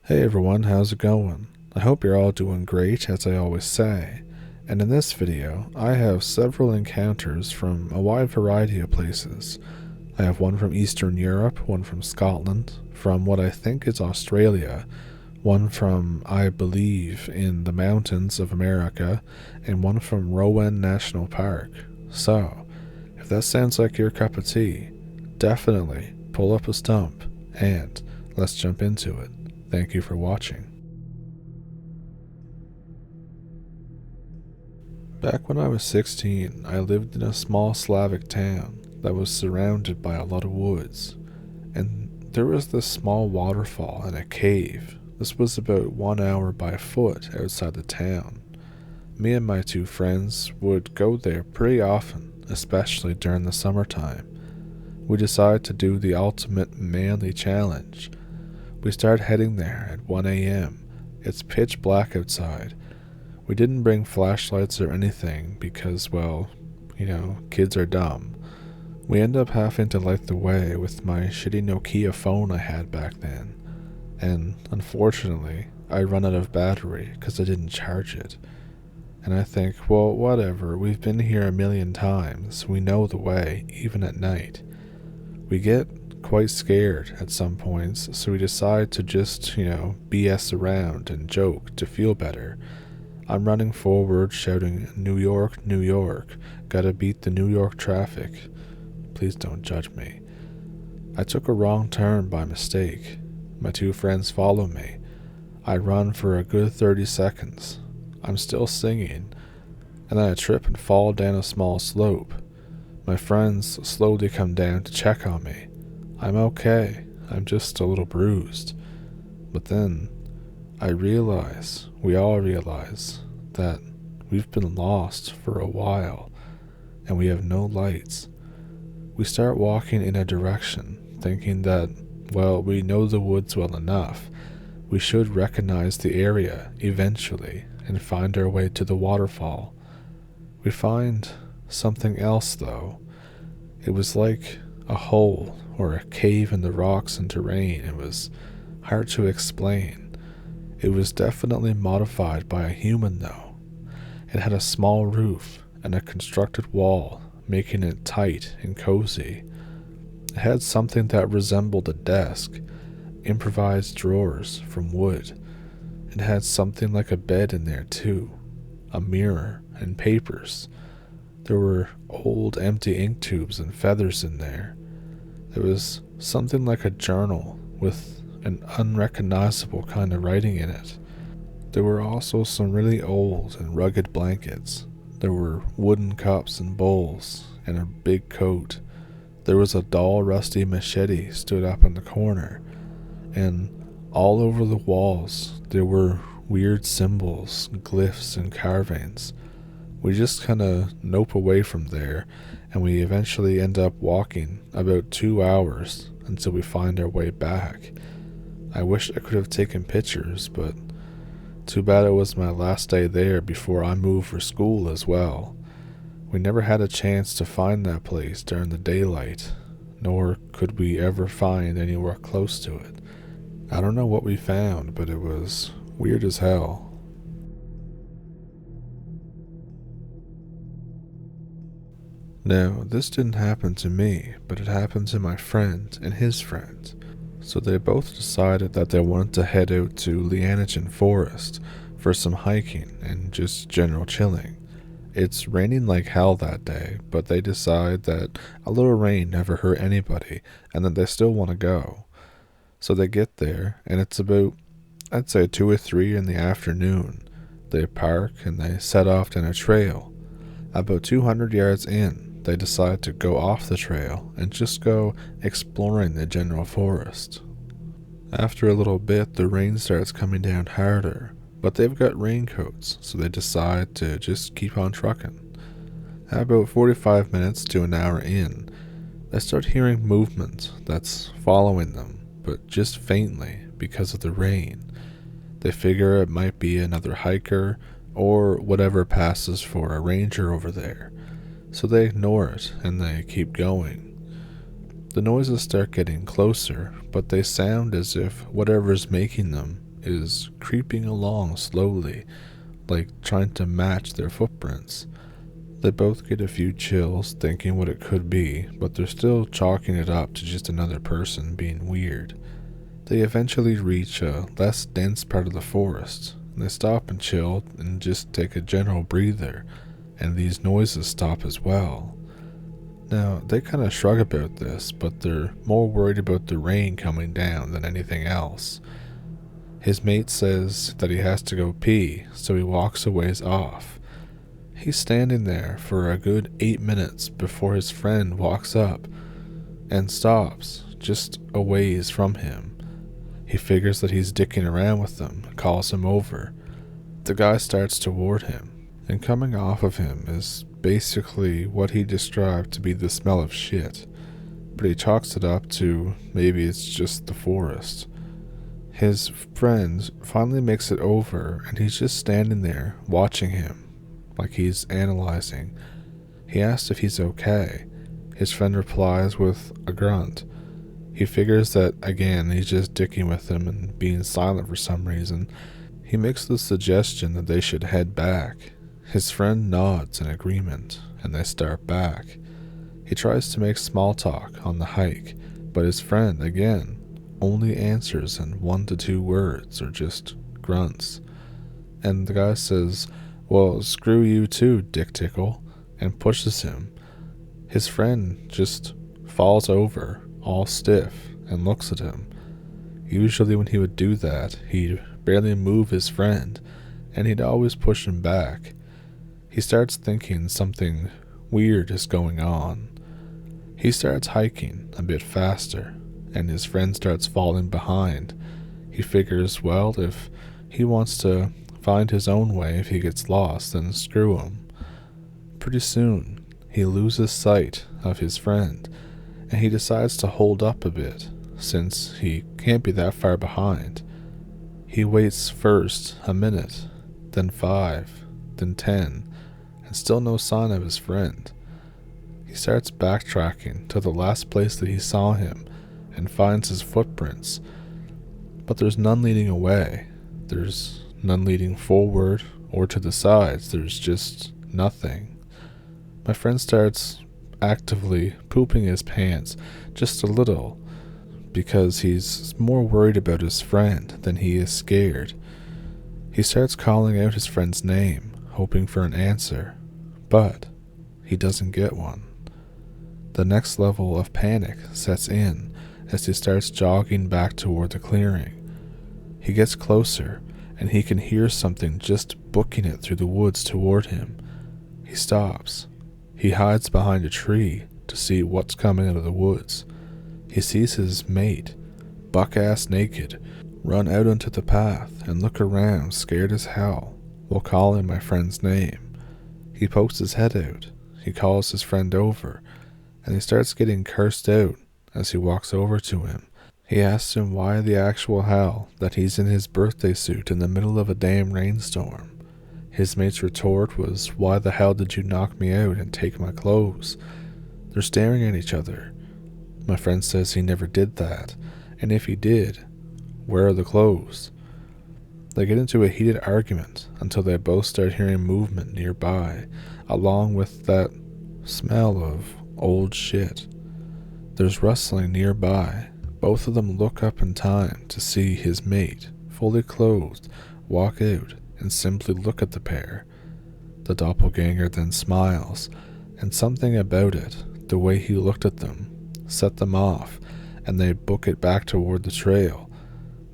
Hey everyone, how's it going? I hope you're all doing great, as I always say. And in this video, I have several encounters from a wide variety of places. I have one from Eastern Europe, one from Scotland, from what I think is Australia, one from, I believe, in the mountains of America, and one from Roan National Park. So, if that sounds like your cup of tea, definitely pull up a stump and let's jump into it. Thank you for watching. Back when I was 16, I lived in a small Slavic town that was surrounded by a lot of woods, and there was this small waterfall and a cave. This was about 1 hour by foot outside the town. Me and my two friends would go there pretty often, especially during the summertime. We decided to do the ultimate manly challenge. We started heading there at 1 a.m. It's pitch black outside. We didn't bring flashlights or anything because, well, kids are dumb. We ended up having to light the way with my shitty Nokia phone I had back then. And unfortunately, I run out of battery because I didn't charge it. And I think, well, whatever, we've been here a million times. We know the way, even at night. We get quite scared at some points, so we decide to just, BS around and joke to feel better. I'm running forward shouting, New York, New York, gotta beat the New York traffic. Please don't judge me. I took a wrong turn by mistake. My two friends follow me. I run for a good 30 seconds. I'm still singing, and then I trip and fall down a small slope. My friends slowly come down to check on me. I'm okay, I'm just a little bruised. But then, we all realize, that we've been lost for a while, and we have no lights. We start walking in a direction, thinking that, well, we know the woods well enough. We should recognize the area eventually and find our way to the waterfall. We find something else, though. It was like a hole or a cave in the rocks and terrain. It was hard to explain. It was definitely modified by a human, though. It had a small roof and a constructed wall, making it tight and cozy. It had something that resembled a desk, improvised drawers from wood. It had something like a bed in there, too, a mirror and papers. There were old empty ink tubes and feathers in there. There was something like a journal with an unrecognizable kind of writing in it. There were also some really old and rugged blankets. There were wooden cups and bowls and a big coat. There was a dull, rusty machete stood up in the corner, and all over the walls there were weird symbols, glyphs, and carvings. We just kind of nope away from there, and we eventually end up walking about 2 hours until we find our way back. I wish I could have taken pictures, but too bad it was my last day there before I moved for school as well. We never had a chance to find that place during the daylight, nor could we ever find anywhere close to it. I don't know what we found, but it was weird as hell. Now, this didn't happen to me, but it happened to my friend and his friend. So they both decided that they wanted to head out to Lianagen Forest for some hiking and just general chilling. It's raining like hell that day, but they decide that a little rain never hurt anybody and that they still want to go. So they get there, and it's about, I'd say 2 or 3 in the afternoon. They park and they set off down a trail. About 200 yards in, they decide to go off the trail and just go exploring the general forest. After a little bit, the rain starts coming down harder, but they've got raincoats, so they decide to just keep on trucking. About 45 minutes to an hour in, they start hearing movement that's following them, but just faintly because of the rain. They figure it might be another hiker or whatever passes for a ranger over there. So they ignore it and they keep going. The noises start getting closer, but they sound as if whatever's making them is creeping along slowly, like trying to match their footprints. They both get a few chills thinking what it could be, but they're still chalking it up to just another person being weird. They eventually reach a less dense part of the forest, and they stop and chill and just take a general breather, and these noises stop as well. Now, they kind of shrug about this, but they're more worried about the rain coming down than anything else. His mate says that he has to go pee, so he walks a ways off. He's standing there for a good 8 minutes before his friend walks up and stops just a ways from him. He figures that he's dicking around with them and calls him over. The guy starts toward him, and coming off of him is basically what he described to be the smell of shit, but he chalks it up to maybe it's just the forest. His friend finally makes it over, and he's just standing there watching him, like he's analyzing. He asks if he's okay. His friend replies with a grunt. He figures that, again, he's just dicking with him and being silent for some reason. He makes the suggestion that they should head back. His friend nods in agreement, and they start back. He tries to make small talk on the hike, but his friend, again, only answers in 1 to 2 words or just grunts. And the guy says, "Well, screw you too, Dick Tickle," and pushes him. His friend just falls over, all stiff, and looks at him. Usually when he would do that, he'd barely move his friend, and he'd always push him back. He starts thinking something weird is going on. He starts hiking a bit faster, and his friend starts falling behind. He figures, well, if he wants to find his own way if he gets lost, then screw him. Pretty soon, he loses sight of his friend, and he decides to hold up a bit, since he can't be that far behind. He waits first a minute, then 5, then 10, and still no sign of his friend. He starts backtracking to the last place that he saw him and finds his footprints, but there's none leading away. There's none leading forward or to the sides. There's just nothing. My friend starts actively pooping his pants just a little because he's more worried about his friend than he is scared. He starts calling out his friend's name, hoping for an answer, but he doesn't get one. The next level of panic sets in as he starts jogging back toward the clearing. He gets closer, and he can hear something just booking it through the woods toward him. He stops. He hides behind a tree to see what's coming out of the woods. He sees his mate, buck-ass naked, run out onto the path and look around scared as hell while calling my friend's name. He pokes his head out. He calls his friend over, and he starts getting cursed out as he walks over to him. He asks him why the actual hell that he's in his birthday suit in the middle of a damn rainstorm. His mate's retort was, "Why the hell did you knock me out and take my clothes?" They're staring at each other. My friend says he never did that, and if he did, where are the clothes? They get into a heated argument until they both start hearing movement nearby, along with that smell of old shit. There's rustling nearby. Both of them look up in time to see his mate, fully clothed, walk out and simply look at the pair. The doppelganger then smiles, and something about it, the way he looked at them, set them off, and they book it back toward the trail.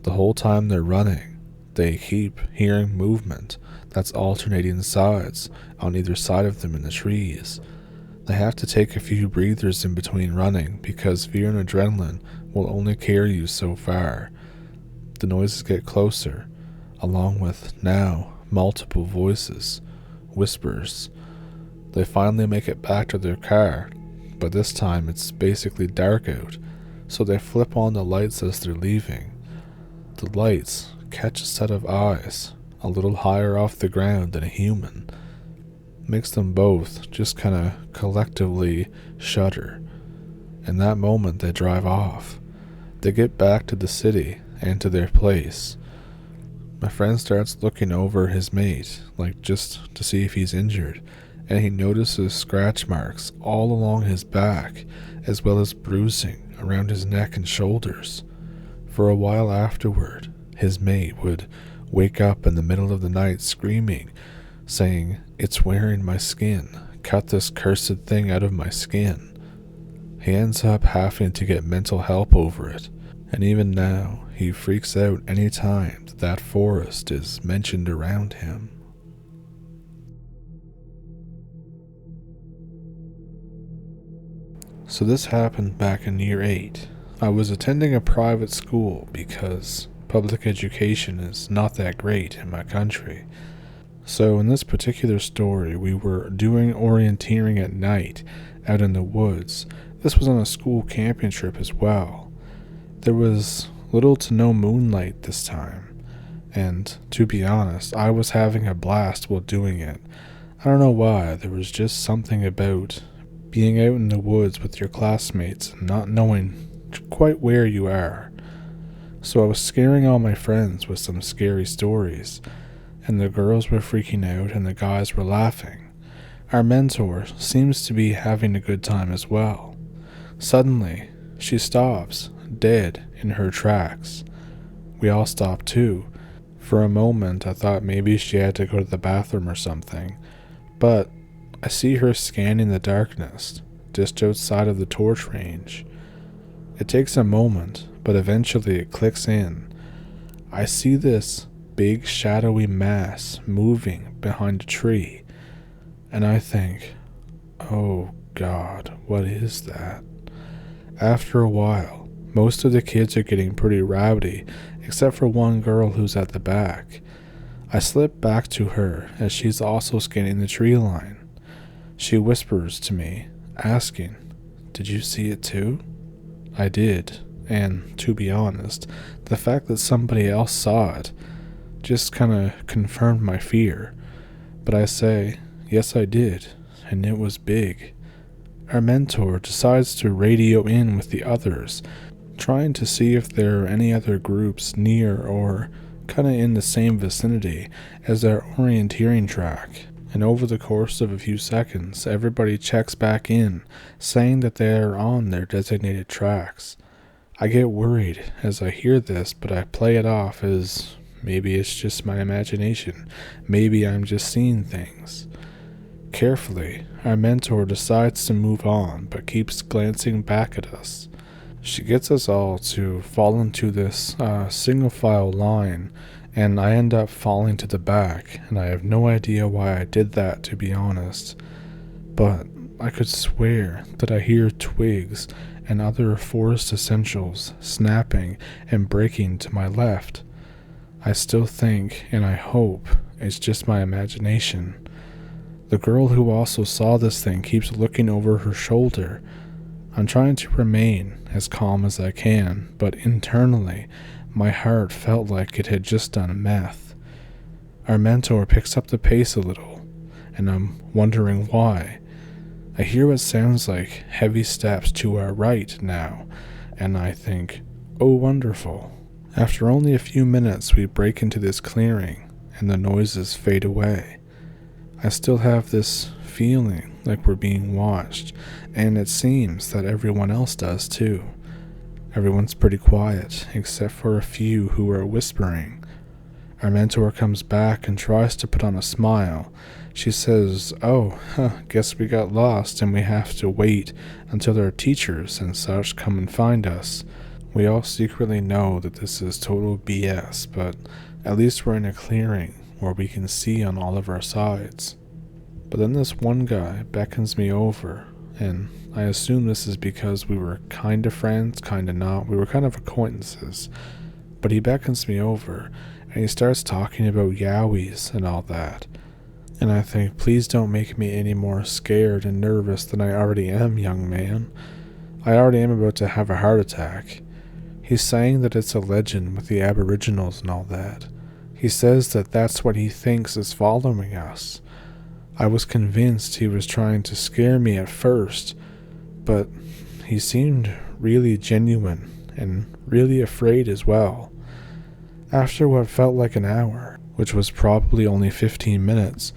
The whole time they're running, they keep hearing movement that's alternating sides on either side of them in the trees. They have to take a few breathers in between running because fear and adrenaline will only carry you so far. The noises get closer, along with now multiple voices, whispers. They finally make it back to their car, but this time it's basically dark out, so they flip on the lights as they're leaving. The lights catch a set of eyes a little higher off the ground than a human. Makes them both just kind of collectively shudder. In that moment they drive off. They get back to the city and to their place. My friend starts looking over his mate, like just to see if he's injured, and he notices scratch marks all along his back, as well as bruising around his neck and shoulders. For a while afterward, his mate would wake up in the middle of the night screaming, saying, "It's wearing my skin. Cut this cursed thing out of my skin." He ends up having to get mental help over it, and even now, he freaks out any time that forest is mentioned around him. So this happened back in year 8. I was attending a private school because public education is not that great in my country. So in this particular story, we were doing orienteering at night out in the woods. This was on a school camping trip as well. There was little to no moonlight this time, and to be honest, I was having a blast while doing it. I don't know why, there was just something about being out in the woods with your classmates and not knowing quite where you are. So I was scaring all my friends with some scary stories, and the girls were freaking out and the guys were laughing. Our mentor seems to be having a good time as well. Suddenly, she stops, dead in her tracks. We all stopped too. For a moment I thought maybe she had to go to the bathroom or something, but I see her scanning the darkness, just outside of the torch range. It takes a moment, but eventually it clicks in. I see this big shadowy mass moving behind a tree, and I think, oh God, what is that? After a while, most of the kids are getting pretty rowdy, except for one girl who's at the back. I slip back to her as she's also scanning the tree line. She whispers to me, asking, "Did you see it too?" I did, and to be honest, the fact that somebody else saw it just kinda confirmed my fear. But I say, yes I did, and it was big. Our mentor decides to radio in with the others, trying to see if there are any other groups near or kinda in the same vicinity as our orienteering track. And over the course of a few seconds, everybody checks back in, saying that they are on their designated tracks. I get worried as I hear this, but I play it off as maybe it's just my imagination. Maybe I'm just seeing things. Carefully, our mentor decides to move on, but keeps glancing back at us. She gets us all to fall into this single file line, and I end up falling to the back, and I have no idea why I did that, to be honest. But I could swear that I hear twigs and other forest essentials snapping and breaking to my left. I still think, and I hope, it's just my imagination. The girl who also saw this thing keeps looking over her shoulder. I'm trying to remain as calm as I can, but internally, my heart felt like it had just done meth. Our mentor picks up the pace a little, and I'm wondering why. I hear what sounds like heavy steps to our right now, and I think, oh wonderful. After only a few minutes, we break into this clearing, and the noises fade away. I still have this feeling like we're being watched, and it seems that everyone else does too. Everyone's pretty quiet, except for a few who are whispering. Our mentor comes back and tries to put on a smile. She says, guess we got lost and we have to wait until our teachers and such come and find us. We all secretly know that this is total BS, but at least we're in a clearing where we can see on all of our sides. But then this one guy beckons me over, and I assume this is because we were kind of friends, kind of not. We were kind of acquaintances. But he beckons me over, and he starts talking about Yowies and all that. And I think, please don't make me any more scared and nervous than I already am, young man. I already am about to have a heart attack. He's saying that it's a legend with the Aboriginals and all that. He says that that's what he thinks is following us. I was convinced he was trying to scare me at first, but he seemed really genuine and really afraid as well. After what felt like an hour, which was probably only 15 minutes,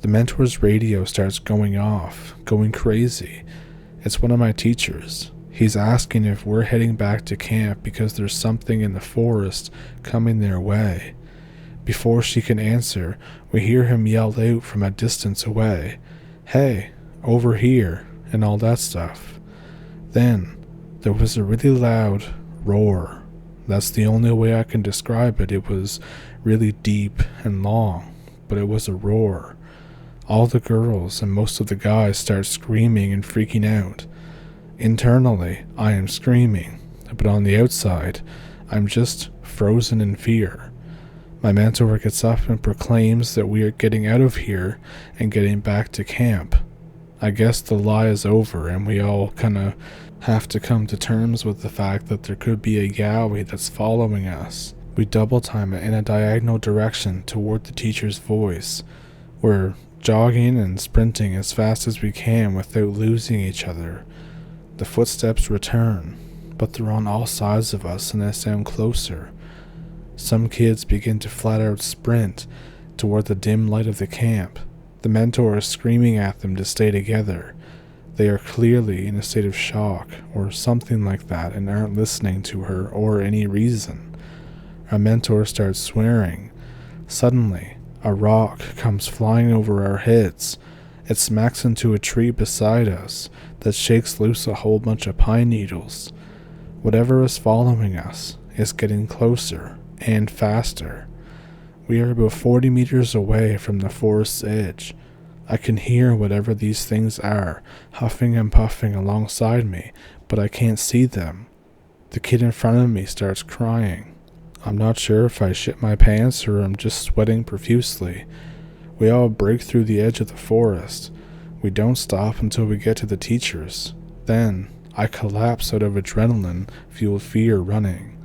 the mentor's radio starts going off, going crazy. It's one of my teachers. He's asking if we're heading back to camp because there's something in the forest coming their way. Before she can answer, we hear him yell out from a distance away, "Hey, over here," and all that stuff. Then, there was a really loud roar. That's the only way I can describe it. It was really deep and long, but it was a roar. All the girls and most of the guys start screaming and freaking out. Internally, I am screaming, but on the outside, I'm just frozen in fear. My mentor gets up and proclaims that we are getting out of here and getting back to camp. I guess the lie is over and we all kinda have to come to terms with the fact that there could be a Yowie that's following us. We double time it in a diagonal direction toward the teacher's voice. We're jogging and sprinting as fast as we can without losing each other. The footsteps return, but they're on all sides of us and they sound closer. Some kids begin to flat out sprint toward the dim light of the camp. The mentor is screaming at them to stay together. They are clearly in a state of shock or something like that and aren't listening to her or any reason. Our mentor starts swearing. Suddenly, a rock comes flying over our heads. It smacks into a tree beside us that shakes loose a whole bunch of pine needles. Whatever is following us is getting closer and faster. We are about 40 meters away from the forest's edge. I can hear whatever these things are, huffing and puffing alongside me, but I can't see them. The kid in front of me starts crying. I'm not sure if I shit my pants or I'm just sweating profusely. We all break through the edge of the forest. We don't stop until we get to the teachers. Then, I collapse out of adrenaline-fueled fear running.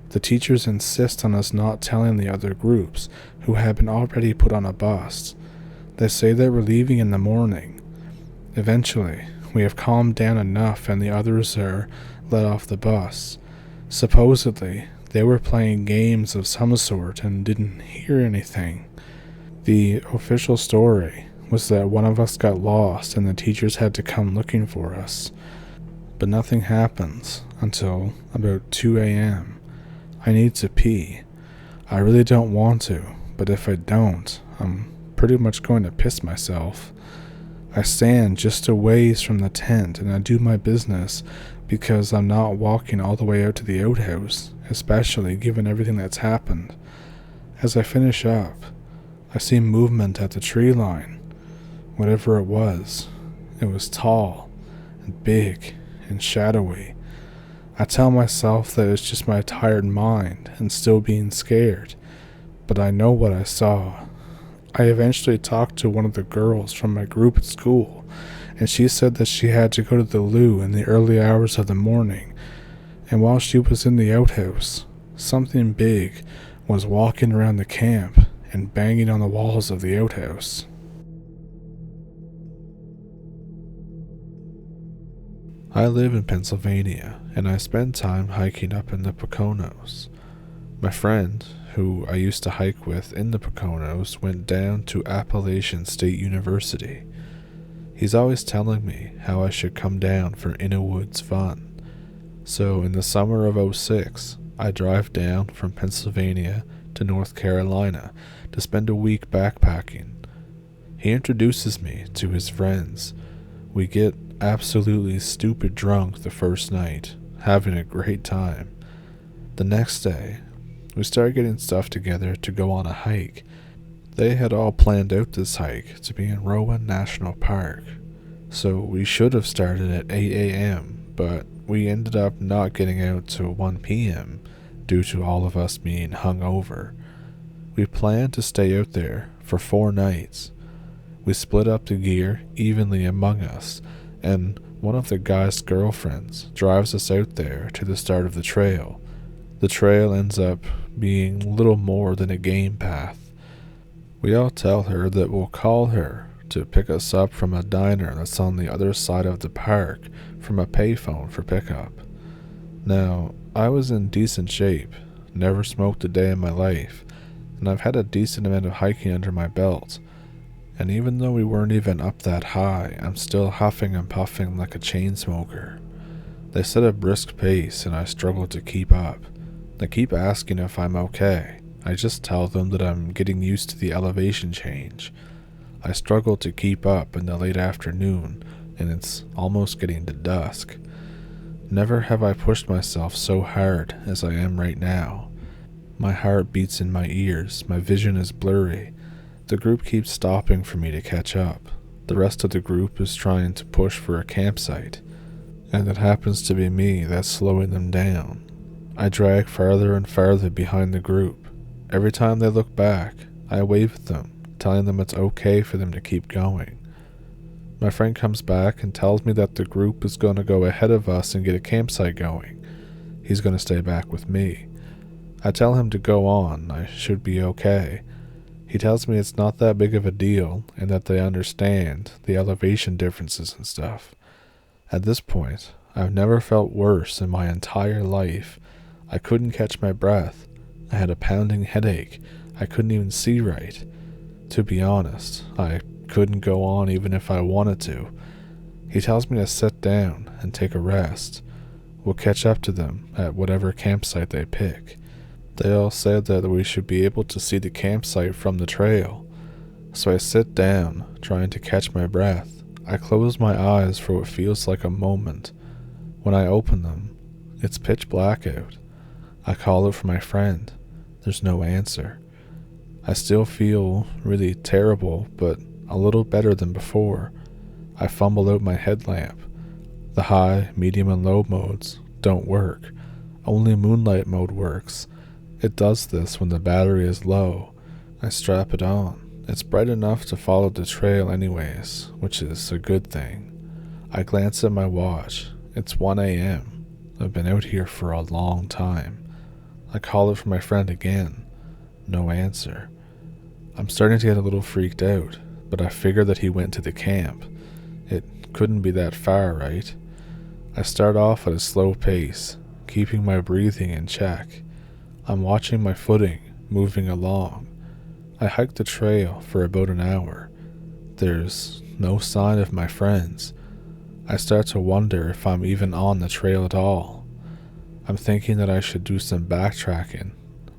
The teachers insist on us not telling the other groups, who have been already put on a bus. They say that we're leaving in the morning. Eventually, we have calmed down enough and the others are let off the bus. Supposedly, they were playing games of some sort and didn't hear anything. The official story was that one of us got lost and the teachers had to come looking for us. But nothing happens until about 2 a.m. I need to pee. I really don't want to, but if I don't, I'm pretty much going to piss myself. I stand just a ways from the tent and I do my business because I'm not walking all the way out to the outhouse, especially given everything that's happened. As I finish up, I see movement at the tree line. Whatever it was tall and big and shadowy. I tell myself that it's just my tired mind and still being scared, but I know what I saw. I eventually talked to one of the girls from my group at school, and she said that she had to go to the loo in the early hours of the morning, and while she was in the outhouse, something big was walking around the camp and banging on the walls of the outhouse. I live in Pennsylvania, and I spend time hiking up in the Poconos. My friend, who I used to hike with in the Poconos, went down to Appalachian State University. He's always telling me how I should come down for in-a-woods fun. So in the summer of '06, I drive down from Pennsylvania to North Carolina to spend a week backpacking. He introduces me to his friends. We get absolutely stupid drunk the first night, having a great time. The next day, we start getting stuff together to go on a hike. They had all planned out this hike to be in Roan National Park, so we should have started at 8 a.m., but we ended up not getting out till 1 p.m. due to all of us being hungover. We planned to stay out there for 4 nights. We split up the gear evenly among us, and one of the guy's girlfriends drives us out there to the start of the trail. The trail ends up being little more than a game path. We all tell her that we'll call her to pick us up from a diner that's on the other side of the park from a payphone for pickup. Now, I was in decent shape, never smoked a day in my life, and I've had a decent amount of hiking under my belt. And even though we weren't even up that high, I'm still huffing and puffing like a chain smoker. They set a brisk pace, and I struggle to keep up. They keep asking if I'm okay. I just tell them that I'm getting used to the elevation change. I struggle to keep up in the late afternoon, and it's almost getting to dusk. Never have I pushed myself so hard as I am right now. My heart beats in my ears, my vision is blurry. The group keeps stopping for me to catch up. The rest of the group is trying to push for a campsite, and it happens to be me that's slowing them down. I drag farther and farther behind the group. Every time they look back, I wave at them, telling them it's okay for them to keep going. My friend comes back and tells me that the group is going to go ahead of us and get a campsite going. He's going to stay back with me. I tell him to go on, I should be okay. He tells me it's not that big of a deal and that they understand the elevation differences and stuff. At this point, I've never felt worse in my entire life. I couldn't catch my breath. I had a pounding headache. I couldn't even see right. To be honest, I couldn't go on even if I wanted to. He tells me to sit down and take a rest. We'll catch up to them at whatever campsite they pick. They all said that we should be able to see the campsite from the trail. So I sit down, trying to catch my breath. I close my eyes for what feels like a moment. When I open them, it's pitch black out. I call out for my friend. There's no answer. I still feel really terrible, but a little better than before. I fumble out my headlamp. The high, medium, and low modes don't work. Only moonlight mode works. It does this when the battery is low. I strap it on. It's bright enough to follow the trail anyways, which is a good thing. I glance at my watch. It's 1 a.m. I've been out here for a long time. I call out for my friend again. No answer. I'm starting to get a little freaked out, but I figure that he went to the camp. It couldn't be that far, right? I start off at a slow pace, keeping my breathing in check. I'm watching my footing, moving along. I hike the trail for about an hour. There's no sign of my friends. I start to wonder if I'm even on the trail at all. I'm thinking that I should do some backtracking,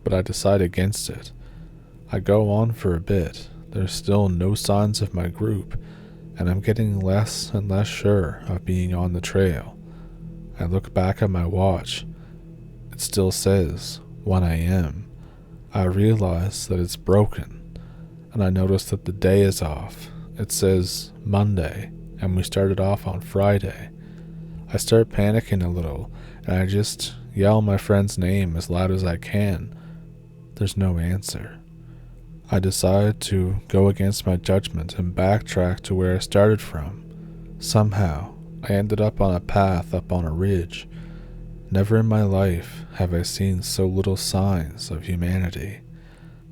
but I decide against it. I go on for a bit. There's still no signs of my group, and I'm getting less and less sure of being on the trail. I look back at my watch. It still says 1 a.m. I realize that it's broken, and I notice that the day is off. It says Monday, and we started off on Friday. I start panicking a little, and I just yell my friend's name as loud as I can. There's no answer. I decide to go against my judgment and backtrack to where I started from. Somehow, I ended up on a path up on a ridge. Never in my life have I seen so little signs of humanity.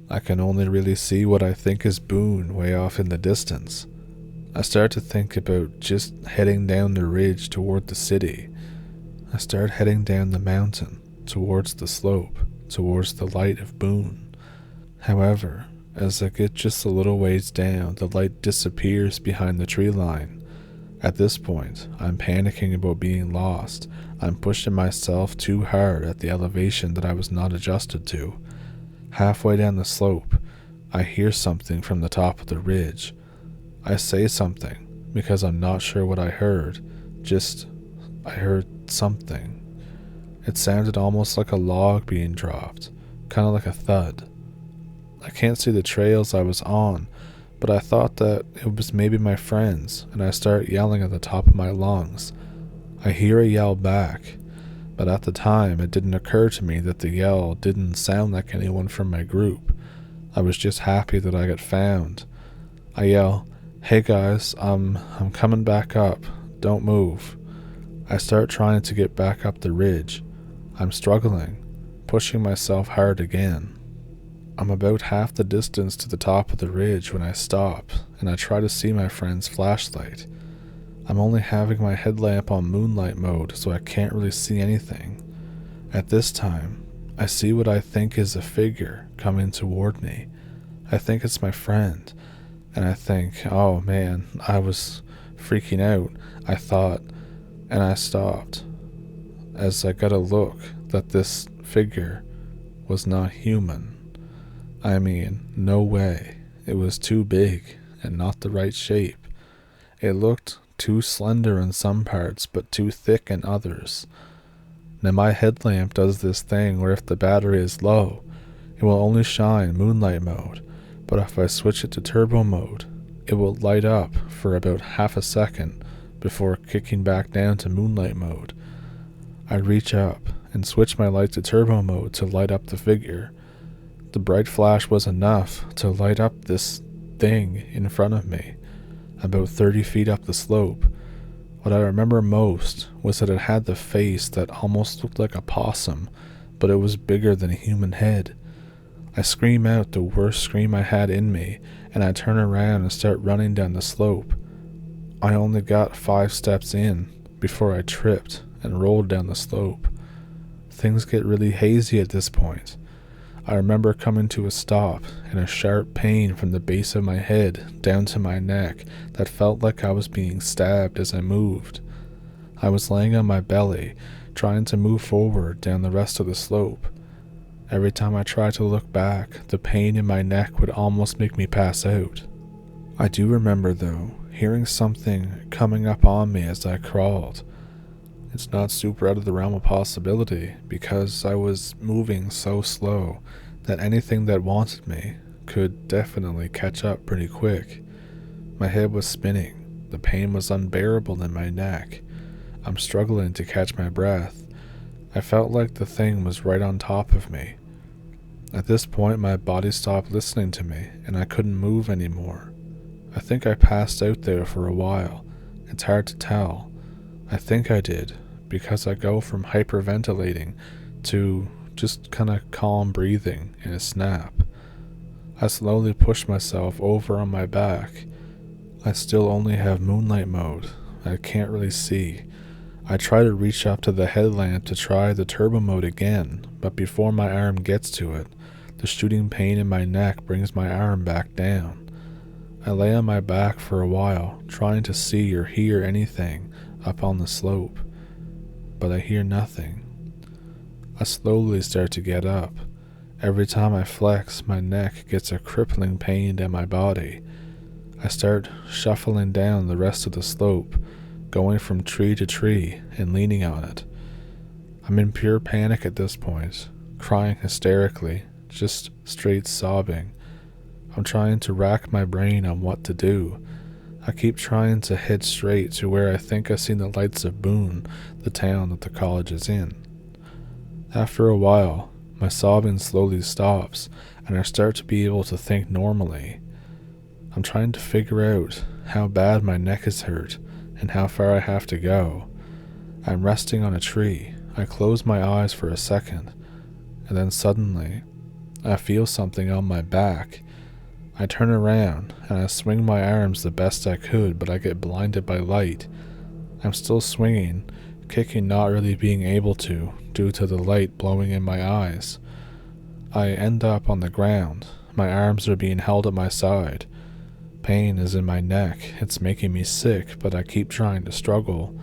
I can only really see what I think is Boone way off in the distance. I start to think about just heading down the ridge toward the city. I start heading down the mountain, towards the slope, towards the light of Boone. However, as I get just a little ways down, the light disappears behind the tree line. At this point, I'm panicking about being lost. I'm pushing myself too hard at the elevation that I was not adjusted to. Halfway down the slope, I hear something from the top of the ridge. I say something, because I'm not sure what I heard. I heard something. It sounded almost like a log being dropped, kind of like a thud. I can't see the trails I was on, but I thought that it was maybe my friends, and I start yelling at the top of my lungs. I hear a yell back, but at the time it didn't occur to me that the yell didn't sound like anyone from my group. I was just happy that I got found. I yell, "Hey guys, I'm coming back up. Don't move." I start trying to get back up the ridge. I'm struggling, pushing myself hard again. I'm about half the distance to the top of the ridge when I stop, and I try to see my friend's flashlight. I'm only having my headlamp on moonlight mode, so I can't really see anything. At this time, I see what I think is a figure coming toward me. I think it's my friend, and I think, oh man, I was freaking out, I thought, and I stopped as I got a look that this figure was not human. I mean, no way. It was too big and not the right shape. It looked too slender in some parts, but too thick in others. Now my headlamp does this thing where if the battery is low, it will only shine moonlight mode, but if I switch it to turbo mode, it will light up for about half a second before kicking back down to moonlight mode. I reach up and switch my light to turbo mode to light up the figure. The bright flash was enough to light up this thing in front of me, about 30 feet up the slope. What I remember most was that it had the face that almost looked like a possum, but it was bigger than a human head. I scream out the worst scream I had in me, and I turn around and start running down the slope. I only got 5 steps in before I tripped and rolled down the slope. Things get really hazy at this point. I remember coming to a stop and a sharp pain from the base of my head down to my neck that felt like I was being stabbed as I moved. I was laying on my belly, trying to move forward down the rest of the slope. Every time I tried to look back, the pain in my neck would almost make me pass out. I do remember, though, hearing something coming up on me as I crawled. It's not super out of the realm of possibility, because I was moving so slow that anything that wanted me could definitely catch up pretty quick. My head was spinning. The pain was unbearable in my neck. I'm struggling to catch my breath. I felt like the thing was right on top of me. At this point, my body stopped listening to me, and I couldn't move anymore. I think I passed out there for a while. It's hard to tell. I think I did, because I go from hyperventilating to just kind of calm breathing in a snap. I slowly push myself over on my back. I still only have moonlight mode. I can't really see. I try to reach up to the headlamp to try the turbo mode again, but before my arm gets to it, the shooting pain in my neck brings my arm back down. I lay on my back for a while, trying to see or hear anything up on the slope, but I hear nothing. I slowly start to get up. Every time I flex, my neck gets a crippling pain down my body. I start shuffling down the rest of the slope, going from tree to tree and leaning on it. I'm in pure panic at this point, crying hysterically, just straight sobbing. I'm trying to rack my brain on what to do. I keep trying to head straight to where I think I've seen the lights of Boone, the town that the college is in. After a while, my sobbing slowly stops, and I start to be able to think normally. I'm trying to figure out how bad my neck is hurt and how far I have to go. I'm resting on a tree. I close my eyes for a second, and then suddenly, I feel something on my back. I turn around, and I swing my arms the best I could, but I get blinded by light. I'm still swinging, kicking not really being able to, due to the light blowing in my eyes. I end up on the ground. My arms are being held at my side. Pain is in my neck. It's making me sick, but I keep trying to struggle.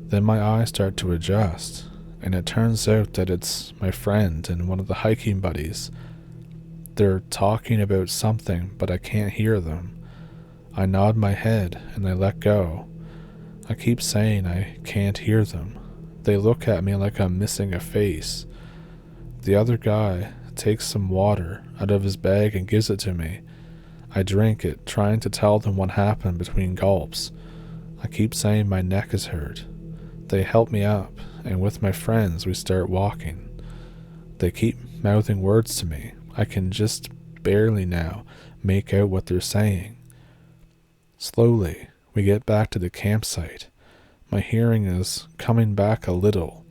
Then my eyes start to adjust, and it turns out that it's my friend and one of the hiking buddies. They're talking about something, but I can't hear them. I nod my head, and they let go. I keep saying I can't hear them. They look at me like I'm missing a face. The other guy takes some water out of his bag and gives it to me. I drink it, trying to tell them what happened between gulps. I keep saying my neck is hurt. They help me up, and with my friends we start walking. They keep mouthing words to me. I can just barely now make out what they're saying. Slowly, we get back to the campsite. My hearing is coming back a little.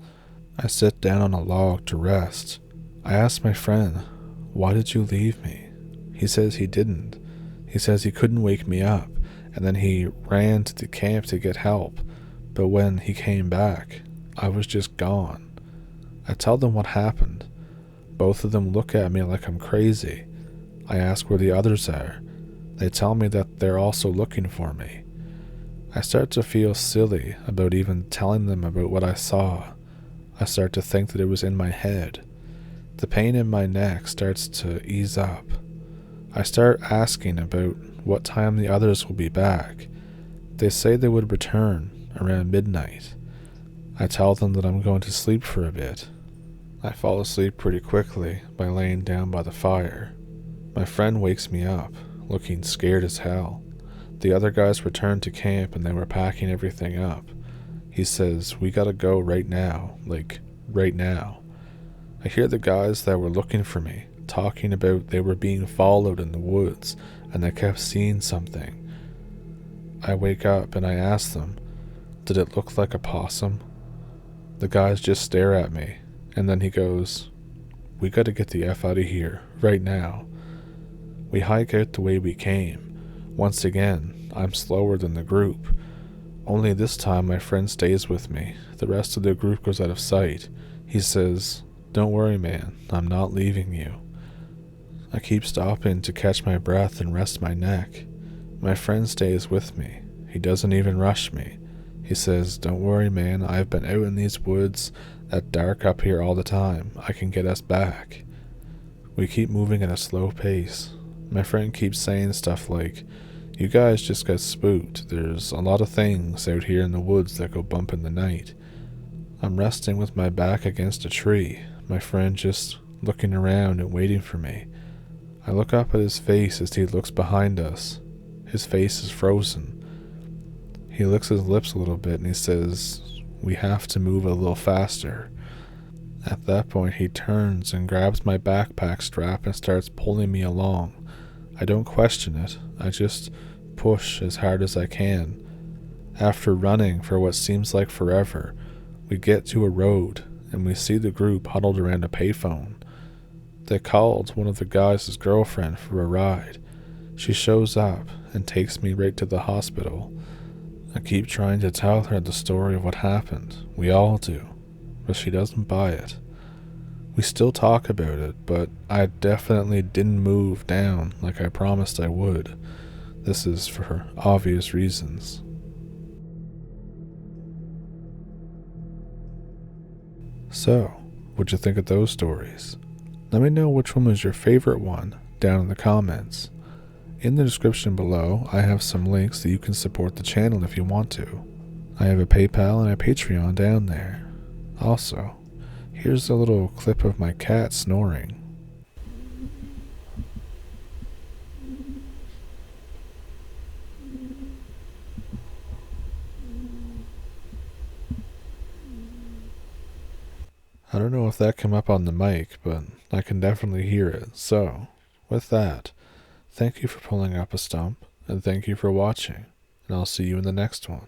I sit down on a log to rest. I ask my friend, "Why did you leave me?" He says he didn't. He says he couldn't wake me up, and then he ran to the camp to get help. But when he came back, I was just gone. I tell them what happened. Both of them look at me like I'm crazy. I ask where the others are. They tell me that they're also looking for me. I start to feel silly about even telling them about what I saw. I start to think that it was in my head. The pain in my neck starts to ease up. I start asking about what time the others will be back. They say they would return around midnight. I tell them that I'm going to sleep for a bit. I fall asleep pretty quickly by laying down by the fire. My friend wakes me up, looking scared as hell. The other guys returned to camp and they were packing everything up. He says, "We gotta go right now, like right now." I hear the guys that were looking for me talking about they were being followed in the woods and they kept seeing something. I wake up and I ask them, "Did it look like a possum?" The guys just stare at me, and then he goes, "We gotta get the F out of here, right now." We hike out the way we came. Once again, I'm slower than the group. Only this time my friend stays with me. The rest of the group goes out of sight. He says, "Don't worry, man, I'm not leaving you." I keep stopping to catch my breath and rest my neck. My friend stays with me. He doesn't even rush me. He says, "Don't worry, man, I've been out in these woods at dark up here all the time. I can get us back." We keep moving at a slow pace. My friend keeps saying stuff like, "You guys just got spooked. There's a lot of things out here in the woods that go bump in the night." I'm resting with my back against a tree, my friend just looking around and waiting for me. I look up at his face as he looks behind us. His face is frozen. He licks his lips a little bit and he says, "We have to move a little faster." At that point he turns and grabs my backpack strap and starts pulling me along. I don't question it, I just push as hard as I can. After running for what seems like forever, we get to a road and we see the group huddled around a payphone. They called one of the guys' girlfriend for a ride. She shows up and takes me right to the hospital. I keep trying to tell her the story of what happened. We all do, but she doesn't buy it. We still talk about it, but I definitely didn't move down like I promised I would. This is for obvious reasons. So, what'd you think of those stories? Let me know which one was your favorite one down in the comments. In the description below, I have some links that you can support the channel if you want to. I have a PayPal and a Patreon down there. Also, here's a little clip of my cat snoring. I don't know if that came up on the mic, but I can definitely hear it. So, with that, thank you for pulling up a stump, and thank you for watching, and I'll see you in the next one.